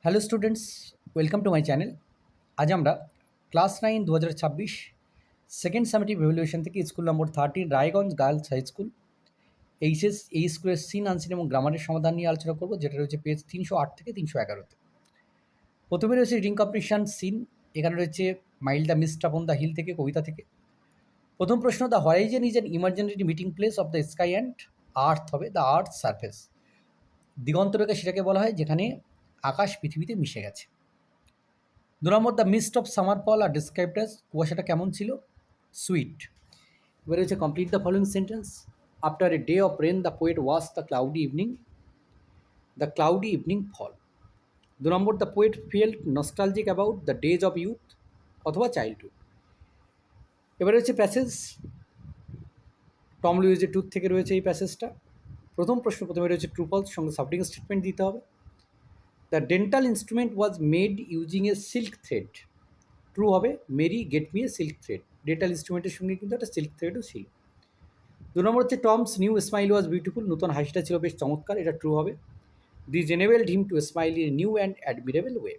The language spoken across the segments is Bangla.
Hello students, welcome to my channel. আজ আমরা ক্লাস 9 2026 সেকেন্ড সামেটিভ ইভ্যালুয়েশন থেকে school number 30 Raiganj girls high school এই স্কুলের সিন আনসিন এবং গ্রামারের সমাধান নিয়ে আলোচনা করব, যেটা রয়েছে পেজ 308 থেকে 311-তে। প্রথমে রয়েছে রিডিং কম্পিটিশন সিন। এখানে রয়েছে mild the mist upon the hill থেকে, কবিতা থেকে। প্রথম প্রশ্ন, the horizon is an emergency meeting place of the sky and earth হবে, দ্য আর্থ সারফেস। দিগন্তরেখা সেটাকে বলা হয় যেখানে আকাশ পৃথিবীতে মিশে গেছে। 2 নম্বর, the mist of summer fall are described as, কুয়াশাটা কেমন ছিল? সুইট। এবারে হচ্ছে complete the following sentence. After a day of rain the poet watch the cloudy evening fall. 2 নম্বর, the poet felt nostalgic about the days of youth অথবা চাইল্ডহুড। এবারে হচ্ছে প্যাসেজ, টম লুইজের টুথ থেকে রয়েছে এই প্যাসেজটা। প্রথম প্রশ্ন প্রথমে রয়েছে ট্রু ফলস, সঙ্গে সাবজেক্ট স্টেটমেন্ট দিতে হবে। The dental instrument was made using a silk thread. True হবে, Mary get me a silk thread. Dental ইনস্ট্রুমেন্টের সঙ্গে কিন্তু একটা সিল্ক থ্রেডও ছিল। 2 নম্বর হচ্ছে Tom's new smile was beautiful, নতুন হাসিটা ছিল বেশ চমৎকার, এটা ট্রু হবে। This enabled him to smile in new and admirable way.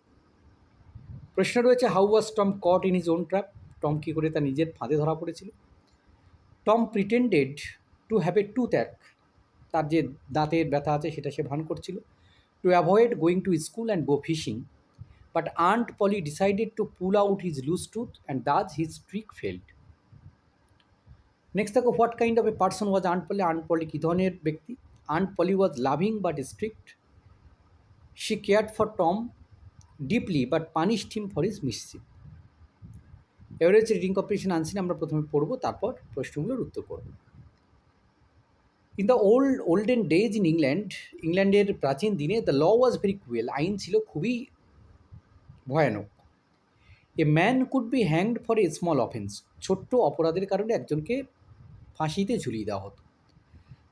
প্রশ্ন রয়েছে how was Tom caught in his own trap. Tom কী করে তার নিজের ফাঁদে ধরা পড়েছিল? Tom pretended to have a toothache, তার যে দাঁতের ব্যথা আছে সেটা সে ভান করছিল। To avoid going to school and go fishing, but Aunt Polly decided to pull out his loose tooth and thus his trick failed. Next দেখো, what kind of a person was Aunt Polly. Aunt Polly কী ধরনের ব্যক্তি? Aunt Polly was loving but strict. She cared for Tom deeply but punished him for his mischief. এবারে হচ্ছে রিডিং কম্পিটিশন আনসিন, আমরা প্রথমে পড়বো, তারপর প্রশ্নগুলোর উত্তর করব। In the olden days in ইংল্যান্ডের প্রাচীন দিনে the law was very cruel, আইন ছিল খুবই ভয়ানক। A man could be hanged for a small offence, ছোট্ট অপরাধের কারণে একজনকে ফাঁসিতে ঝুলিয়ে দেওয়া হতো।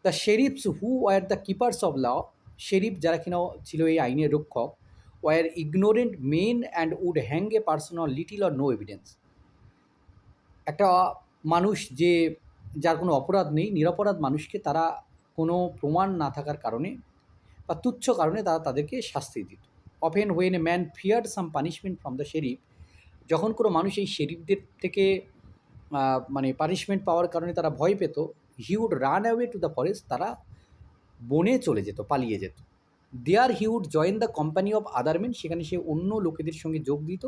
The sheriffs who were the keepers of law, sheriff যারা কিনা ছিল এই আইনের রক্ষক, were ignorant men and would hang a person on little or no evidence. একটা মানুষ যার কোনো অপরাধ নেই, নিরপরাধ মানুষকে তারা কোনো প্রমাণ না থাকার কারণে বা তুচ্ছ কারণে তাদেরকে শাস্তি দিত। Often when a man feared some punishment from the sheriff, যখন কোনো মানুষ এই শেরিফদের থেকে মানে পানিশমেন্ট পাওয়ার কারণে তারা ভয় পেত, he would run away to the forest, তারা বনে চলে যেত, পালিয়ে যেত। There he would join the company of other men, সেখানে সে অন্য লোকেদের সঙ্গে যোগ দিত।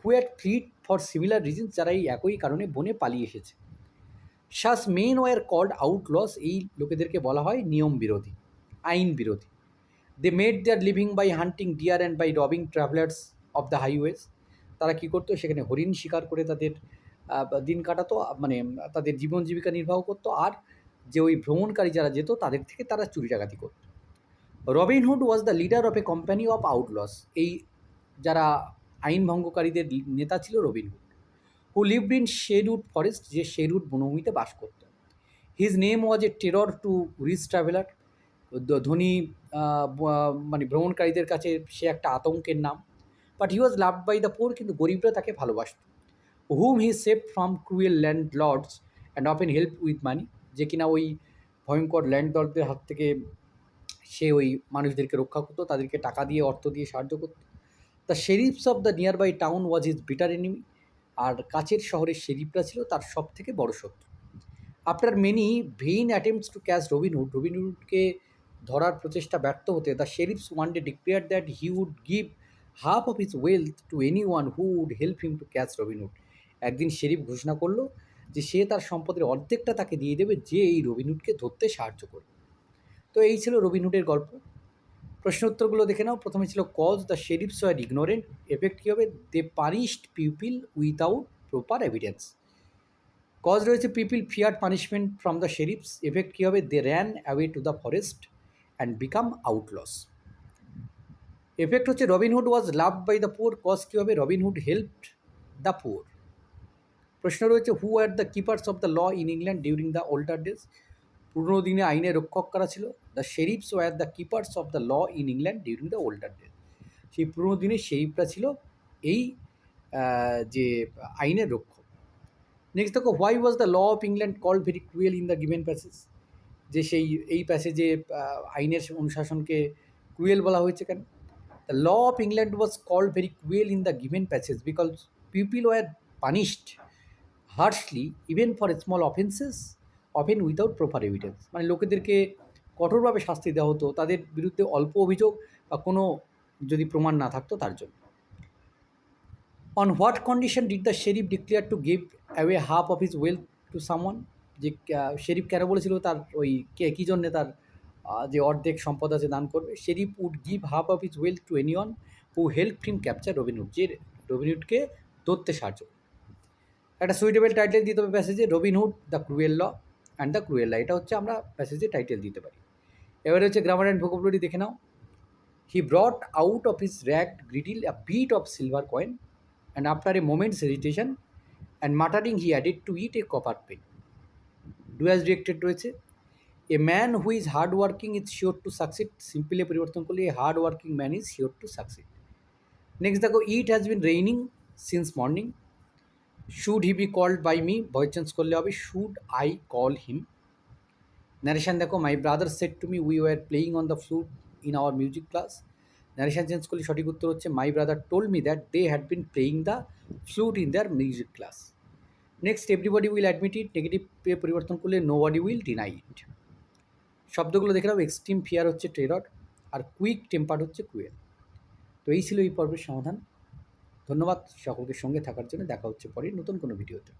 Who had fled for similar reasons, যারা এই একই কারণে বনে পালিয়ে এসেছে। শাস মেন ওয়ার কল্ড আউটলস, এই লোকেদেরকে বলা হয় নিয়ম বিরোধী, আইন বিরোধী। They made their living by hunting deer and by robbing travellers of the highways, তারা কী করতো, সেখানে হরিণ শিকার করে তাদের দিন কাটাতো, মানে তাদের জীবন জীবিকা নির্বাহ করতো। আর যে ওই ভ্রমণকারী যারা যেত তাদের থেকে তারা চুরি ডাকাতি করত। Robin Hood was the leader of a company of outlaws, এই যারা আইন ভঙ্গকারীদের নেতা ছিল Robin Hood. Who lived in Sherwood forest, যে শেরউড বনভূমিতে বাস করত। His name was a terror to rich traveller, ধনী মানে ভ্রমণকারীদের কাছে সে একটা আতঙ্কের নাম। But he was loved by the poor, কিন্তু গরিবরা তাকে ভালোবাসত। Whom he save from cruel landlords and often help with money, যে কিনা ওই ভয়ঙ্কর ল্যান্ড লর্ডদের হাত থেকে সে ওই মানুষদেরকে রক্ষা করতো, তাদেরকে টাকা দিয়ে, অর্থ দিয়ে সাহায্য করতো। The sheriffs of the nearby town was his bitter enemy, আর কাছের শহরের শেরিফরা ছিল তার সব থেকে বড় শত্রু। After many vain attempts to catch রবিনহুডকে ধরার প্রচেষ্টা ব্যর্থ হতে, the sheriffs one day declare that he would give half of his wealth to anyone who would help him to catch Robin Hood. একদিন শেরিফ ঘোষণা করলো যে সে তার সম্পদের অর্ধেকটা তাকে দিয়ে দেবে যে এই রবিনহুডকে ধরতে সাহায্য করবে। তো এই ছিল রবিনহুডের গল্প। প্রশ্ন উত্তরগুলো দেখে নাও। প্রথমে ছিল cause, the sheriffs were ignorant. Effect কী হবে? They punished people without proper evidence. Cause রয়েছে people feared punishment from the sheriffs. Effect কী হবে? They ran away to the forest and become outlaws. Effect হচ্ছে Robin Hood was loved by the poor. Cause কী হবে? Robin Hood helped the poor. প্রশ্ন রয়েছে who are the keepers of the law in England during the older days. পুরনো দিনে আইনের রক্ষক কারা ছিল? The sheriffs were the keepers of the law in England during the older days. সেই পুরনো দিনে শেরিফরা ছিল এই যে আইনের রক্ষক। নেক্সট দেখো, why was the law of England called very cruel in the given passage. যে এই প্যাসেজে আইনের অনুশাসনকে ক্রুয়েল বলা হয়েছে কেন? The law of England was called very cruel in the given passage because people were punished harshly even for small offences often without proper evidence. মানে লোকেদেরকে কঠোরভাবে শাস্তি দেওয়া হতো তাদের বিরুদ্ধে অল্প অভিযোগ বা কোনো যদি প্রমাণ না থাকতো তার জন্য। On what condition did the sheriff declare to give away half of his wealth to someone? যে শেরিফ কেন বলেছিল তার ওই কী জন্যে তার যে অর্ধেক সম্পদ আছে দান করবে? Sheriff would give half of his wealth to anyone who help him capture Robin Hood, যে রবিনহুডকে ধরতে সাহায্য। একটা সুইটেবল টাইটেল দিতে হবে প্যাসেজে, Robin Hood the cruel law and the cruel law, এটা হচ্ছে আমরা প্যাসেজে টাইটেল দিতে পারি। এবারে হচ্ছে গ্রামার অ্যান্ড ভোকাবুলারি দেখে নাও। He brought out of his ragged girdle a bit of silver coin and after a moment's hesitation and muttering he added to it a copper pen. Do as directed রয়েছে। A man who is hard working is sure to succeed, simply পরিবর্তন করলে a hard working man is sure to succeed. Next দেখো, it has been raining since morning. Should he be called by me, voice change করলে হবে should I call him. Narration দেখো, my brother said to me we were playing on the flute in our music class. Narration change করলে সঠিক উত্তর হচ্ছে my brother told me that they had been playing the flute in their music class. Next, everybody will admit it, negative পরিবর্তন করলে nobody will deny it. শব্দগুলো দেখে নাও, এক্সট্রিম ফিয়ার হচ্ছে টেরর, আর কুইক টেম্পার হচ্ছে ক্রুয়েল। তো এই ছিল এই পর্বের সমাধান। ধন্যবাদ সকলকে সঙ্গে থাকার জন্য। দেখা হচ্ছে পরে নতুন কোনো ভিডিওতে।